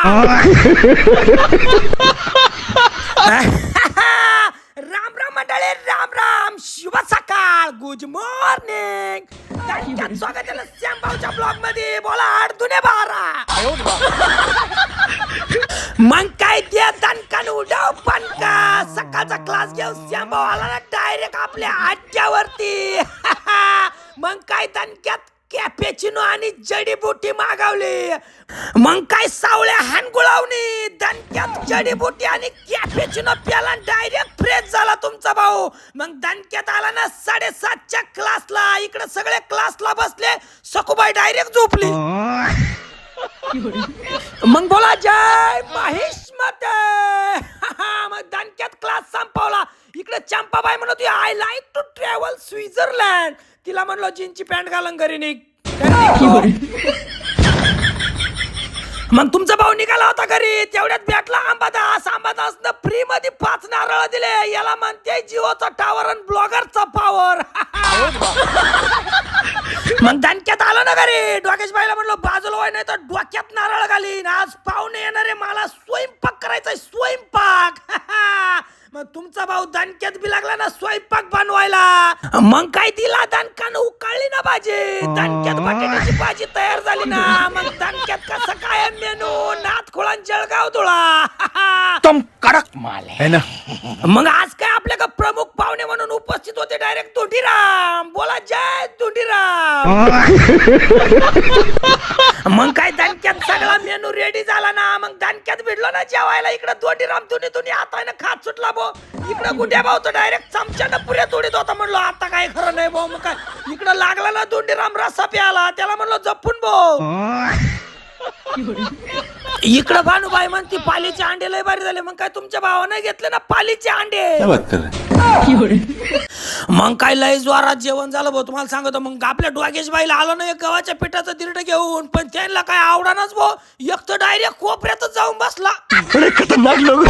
राम राम मंडळी, राम राम, शुभ सकाळ, गुड मॉर्निंग. त्यांच्यात स्वागत आहे श्यामभाऊच्या ब्लॉग मध्ये. बोला अडधुने बारा. मग काय ते दणकान उडाव पणका. सकाळचा क्लास घेऊन श्यामभाऊ आला ना डायरेक्ट आपल्या आजच्यावरती. मग काय दणक्यात कॅपेचिनो आणि जडीबुटी मागवली. मग काय सावळ्या हानगुळावणी, दणक्यात जडीबुटी आणि कॅपेचिनो प्याला डायरेक्ट फ्रेश झाला तुमचा भाऊ. मग दणक्यात आला ना 7:30च्या क्लासला. इकडे सगळे क्लासला बसले, सखूबाई डायरेक्ट झोपली. मग बोला जय महेश माते. मग दणक्यात क्लास संपवला. इकडे चंपाबाई म्हणत होती I like to travel Switzerland. तिला म्हणलो जीनची पॅन्ट घालून घरी निघ. मग तुमचा भाऊ निघाला होता घरी. तेवढ्यात भेटला आंबादास फ्री मध्ये 5 नारळ दिले. याला म्हणते जिओचा टावर आणि ब्लॉगरचा पॉवर. मग दणक्यात आलो ना घरी. डोकेश बाईला म्हणलो बाजूला व्हाय नाही तर डोक्यात नारळ घालीन. आज पाहुणे येणारे, मला स्वयंपाक करायचा, स्वयंपाक. मग तुमचा भाऊ दणक्यात बी लागला ना स्वयंपाक बनवायला. मग काय दिला दणकानं उकाळली ना भाजी. दणक्यात बटाट्याची भाजी तयार झाली ना. मग दणक्यात कसं काय मेनू, नाथखोळा जळगाव धुळा. तुम कडक माल है ना. मग आज काय आपल्याकडे प्रमुख पाहुणे म्हणून उपस्थित होते डायरेक्ट धोंडीराम. बोला जय धोंडीराम. मग काय दणक्यात सगळा मेनू रेडी झाला ना. मग दणक्यात भिडलो ना जेवायला. इकडे धोंडीराम दोन्ही हाताने खात सुटला भाऊ. इकडे गुड्या भाऊ तर डायरेक्ट चमच्यानं पुऱ्या तोडीत होता. म्हणलो आता काय खरं नाही भाऊ. मग काय इकडे लागला ना धोंडीराम रस्सा प्याला. त्याला म्हणलो जपून भाऊ. इकडे भानुबाई म्हणती पालीचे अंडे लय भारी झाले. मग काय तुमच्या भावाने घेतले ना पालीचे अंडे. मग काय लय जोरात जेवण झालं भाऊ, तुम्हाला सांगतो. मग आपल्या डोकेश बाईला आलो ना एक गव्हाच्या पिठाचं दिरड घेऊन. पण त्यांना काय आवडानच भाऊ. एक तर डायरेक्ट कोपऱ्यातच जाऊन बसला. खतरनाक लोक.